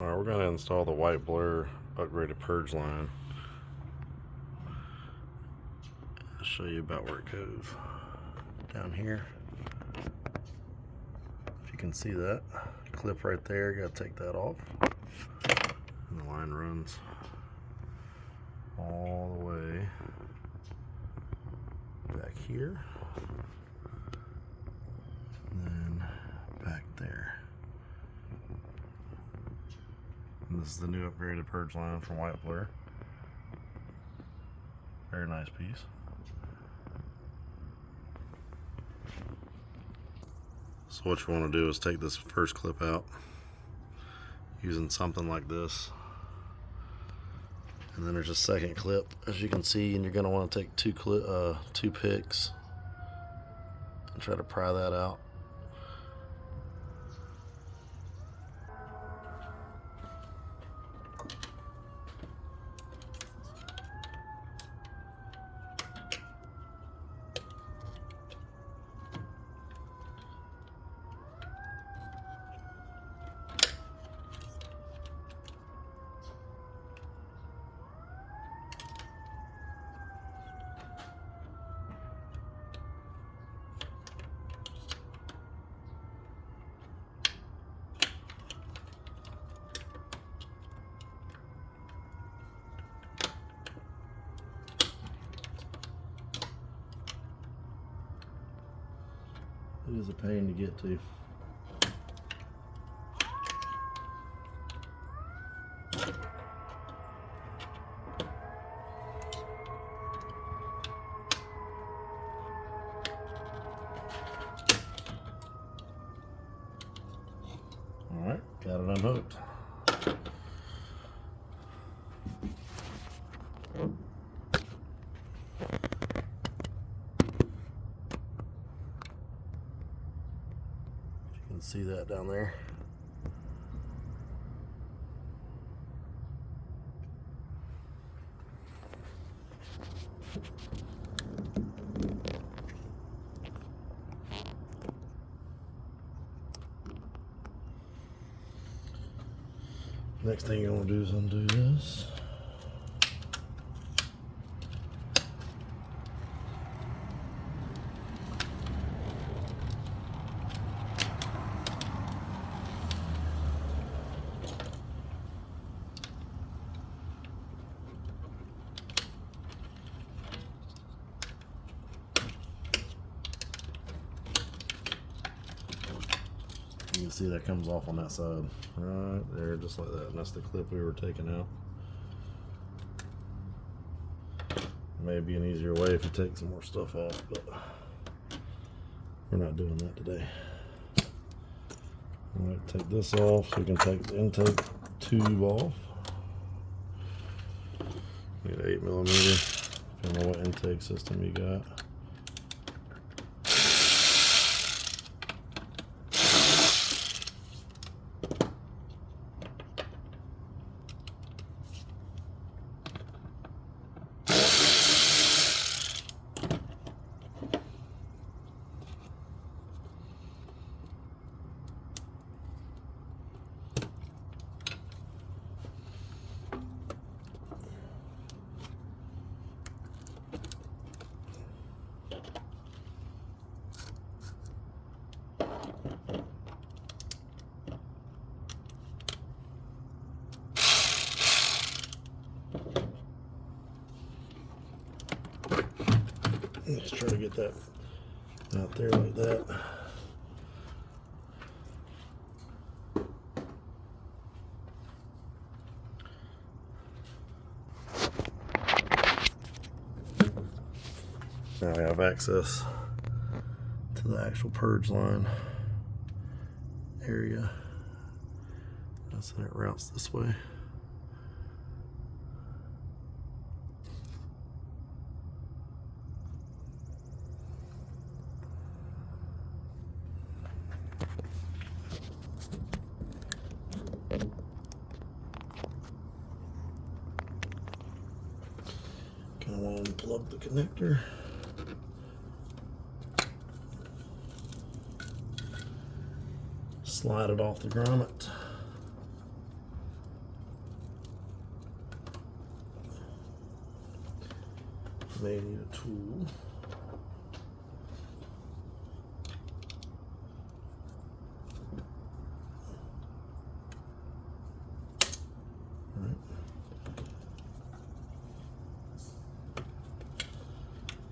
Alright, we're going to install the white blur upgraded purge line. I'll show you about where it goes. Down here, if you can see that clip right there, you got to take that off. And the line runs all the way back here and then back there. And this is the new upgraded purge line from White Blur. Very nice piece. So what you want to do is take this first clip out using something like this. And then there's a second clip, as you can see, and you're going to want to take two picks and try to pry that out. It is a pain to get to. Alright, got it unhooked. You can see that down there. Next thing you want to do is undo this. You can see that comes off on that side, right there, just like that. And that's the clip we were taking out. Maybe an easier way if you take some more stuff off, but we're not doing that today. I'm going to take this off so we can take the intake tube off. Need an 8mm, depending on what intake system you got. Let's try to get that out there like that. Now we have access to the actual purge line area. So it routes this way. Kind of want to unplug the connector. Slide it off the grommet. May need a tool.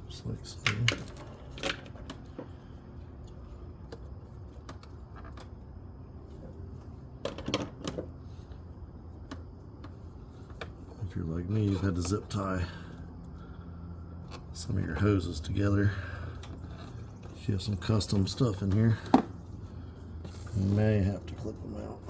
Just like so. If you're like me, you've had to zip tie some of your hoses together. If you have some custom stuff in here, you may have to clip them out.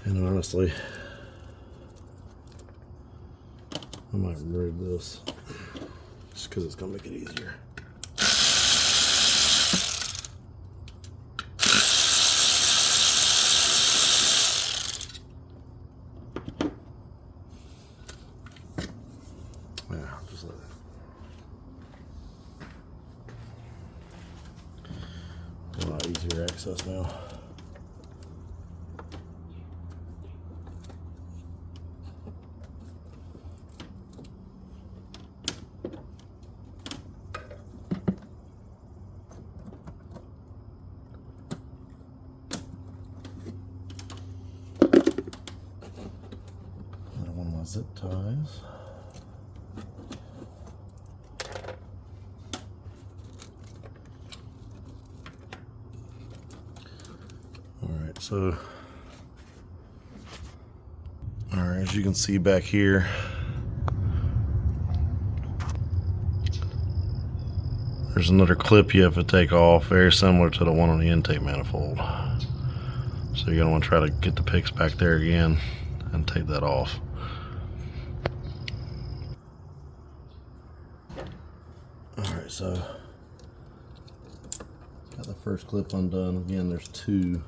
And honestly, I might remove this just because it's going to make it easier. Yeah, just like that. A lot easier access now. Zip ties. Alright, so as you can see back here, there's another clip you have to take off, very similar to the one on the intake manifold. So you're going to want to try to get the picks back there again and take that off. Alright, so got the first clip undone. Again, there's two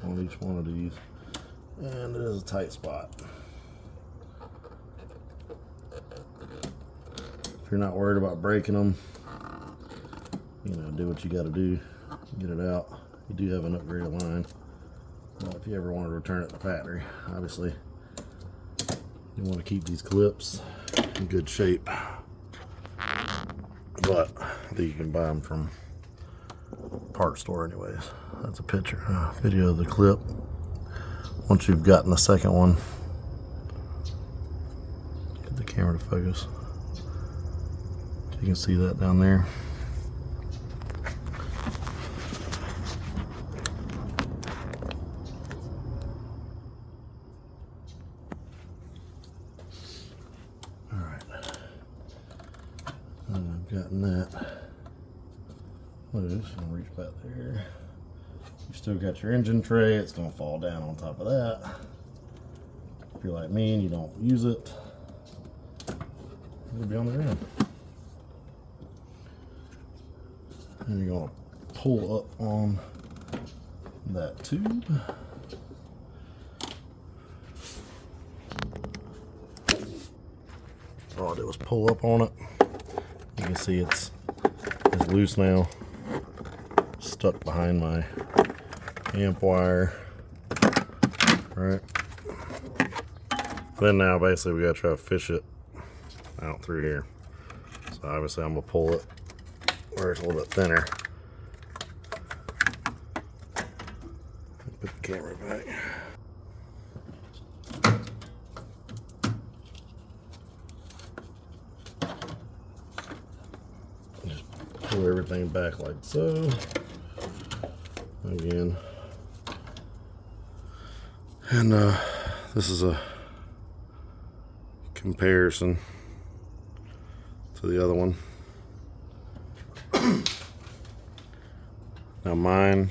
on each one of these, and it is a tight spot. If you're not worried about breaking them, you know, do what you got to do, get it out. You do have an upgraded line. If you ever want to return it to the factory, obviously you want to keep these clips in good shape. But I think you can buy them from parts store anyways. That's a video of the clip. Once you've gotten the second one, get the camera to focus. You can see that down there. I've gotten that loose and reach back there. You still got your engine tray, it's going to fall down on top of that. If you're like me and you don't use it, it'll be on the ground. And you're going to pull up on that tube. All I did was pull up on it. You can see it's loose now, stuck behind my amp wire. Right. Then now basically we gotta try to fish it out through here. So obviously I'm gonna pull it where it's a little bit thinner. Put the camera back. Pull everything back like so. Again. And this is a comparison to the other one. Now mine,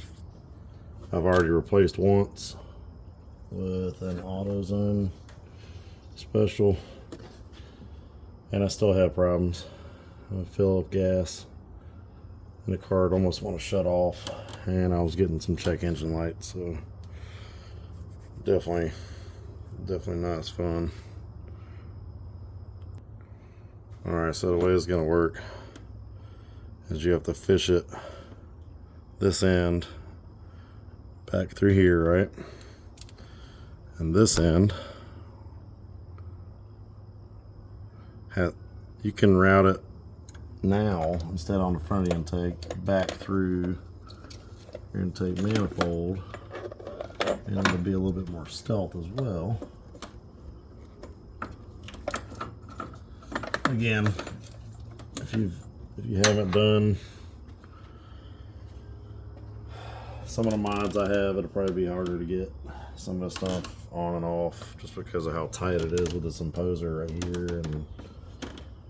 I've already replaced once with an AutoZone special, and I still have problems. I fill up gas and the car would almost want to shut off, and I was getting some check engine lights, so definitely Definitely not as fun. Alright, so the way it's going to work is you have to fish it this end back through here, right? And this end, you can route it now, instead on the front of the intake, back through your intake manifold, and it'll be a little bit more stealth as well. Again, if you haven't done some of the mods I have, it'll probably be harder to get some of the stuff on and off just because of how tight it is with this imposer right here, and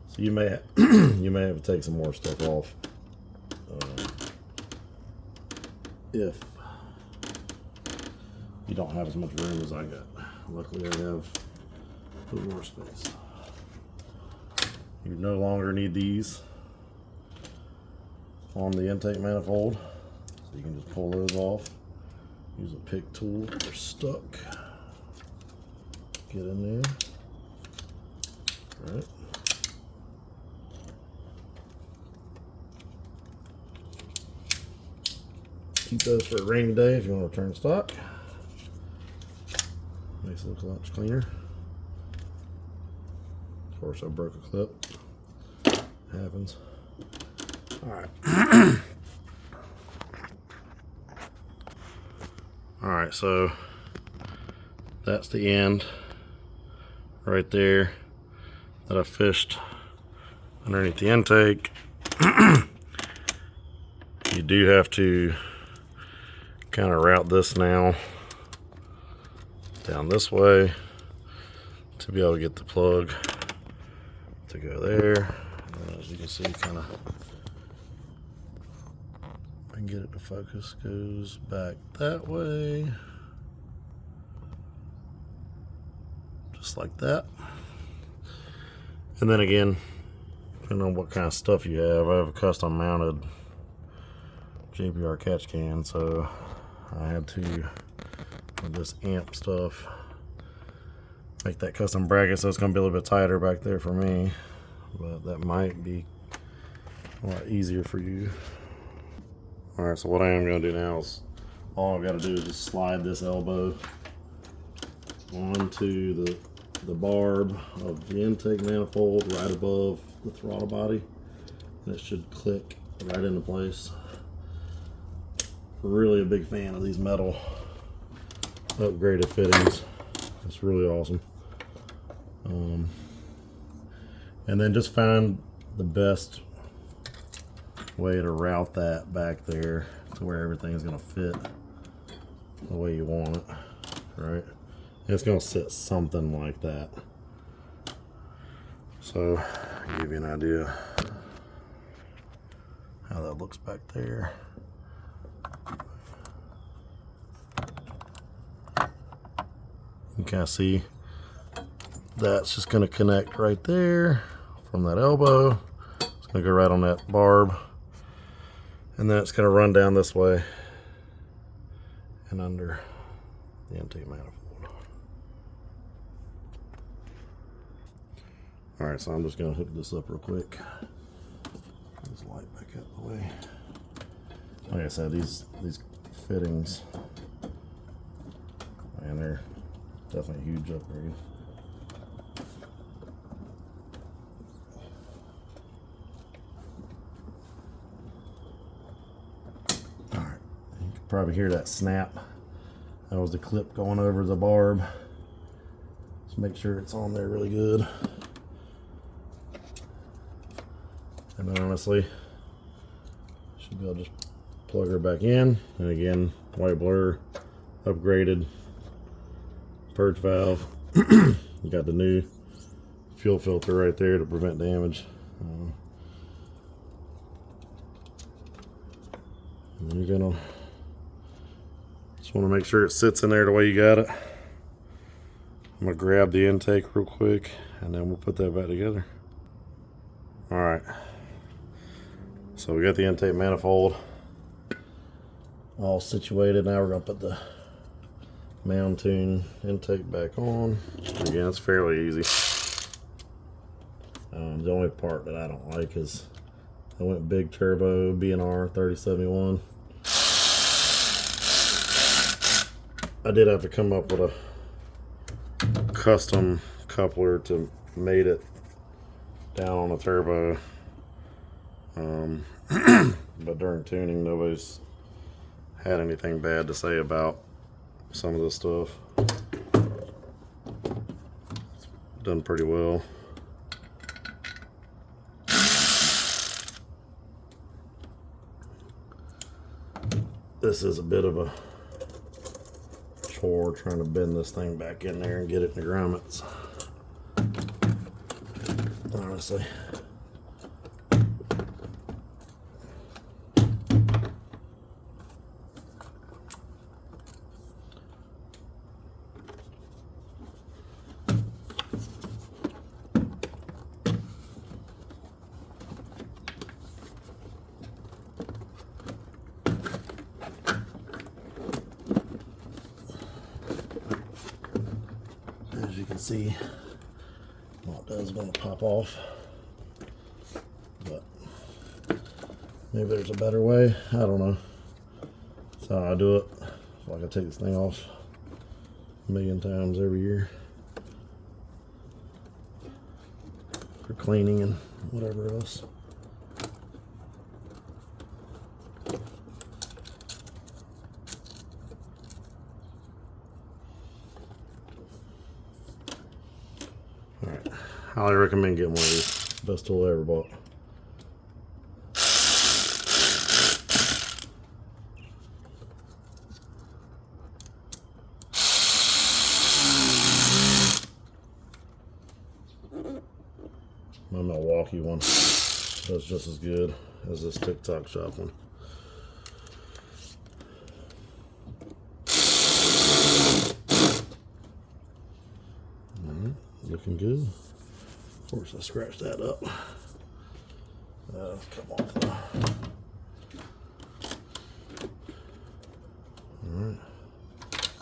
so you may you may have to take some more stuff off if you don't have as much room as I got. Luckily, I have a little more space. You no longer need these on the intake manifold, so you can just pull those off. Use a pick tool if they're stuck. Get in there. All right. Keep those for a rainy day if you want to return stock. Makes it look a lot cleaner. Of course, I broke a clip. It happens. All right. All right, so that's the end right there that I fished underneath the intake. You do have to kind of route this now down this way to be able to get the plug to go there. And as you can see, kind of, I can get it to focus, goes back that way, just like that. And then again, depending on what kind of stuff you have, I have a custom mounted JPR catch can, so I had to, with this amp stuff, make that custom bracket, so it's going to be a little bit tighter back there for me, but that might be a lot easier for you. Alright, so what I am going to do now is, all I've got to do is just slide this elbow onto the barb of the intake manifold right above the throttle body, and it should click right into place. Really a big fan of these metal upgraded fittings. It's really awesome. And then just find the best way to route that back there to where everything's going to fit the way you want it, right? And it's going to sit something like that. So, I'll give you an idea how that looks back there. You can kind of see that's just going to connect right there from that elbow. It's going to go right on that barb, and then it's going to run down this way and under the intake manifold. Alright, so I'm just going to hook this up real quick. Get this light back out of the way. Like I said, these fittings, man, they're definitely a huge upgrade. Alright, you can probably hear that snap. That was the clip going over the barb. Just make sure it's on there really good. And then honestly, should be able to just plug her back in. And again, white blur, upgraded purge valve. You got the new fuel filter right there to prevent damage. And you're gonna just want to make sure it sits in there the way you got it. I'm gonna grab the intake real quick, and then we'll put that back together. All right. So we got the intake manifold all situated. Now we're gonna put the mounting intake back on. Again, it's fairly easy. The only part that I don't like is I went big turbo B&R 3071. I did have to come up with a custom coupler to mate it down on a turbo. But during tuning, nobody's had anything bad to say about some of this stuff. It's done pretty well. This is a bit of a chore trying to bend this thing back in there and get it in the grommets. Honestly. As you can see, well, it does want to pop off, but maybe there's a better way. I don't know. That's how I do it. So like I take this thing off a million times every year for cleaning and whatever else. Alright, highly recommend getting one of these. Best tool I ever bought. My Milwaukee one does just as good as this TikTok shop one. Looking good. Of course, I scratched that up. Come off though. Alright.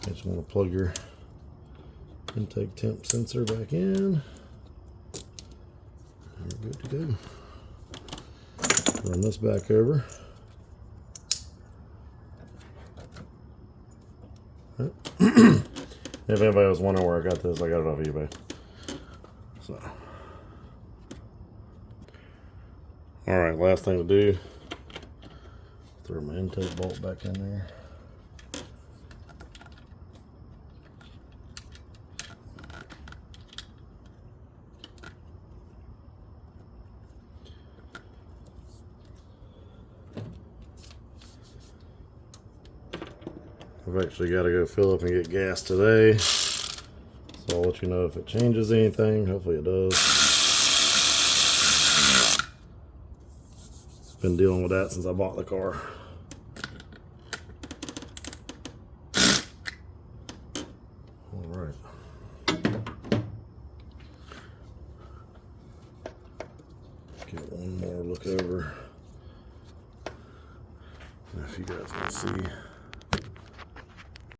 Just want to plug your intake temp sensor back in. And we're good to go. Run this back over. If anybody was wondering where I got this, I got it off eBay. So, all right, last thing to do, throw my intake bolt back in there. I've actually got to go fill up and get gas today, so I'll let you know if it changes anything. Hopefully it does. Been dealing with that since I bought the car. All right. Get one more look over. If you guys can see.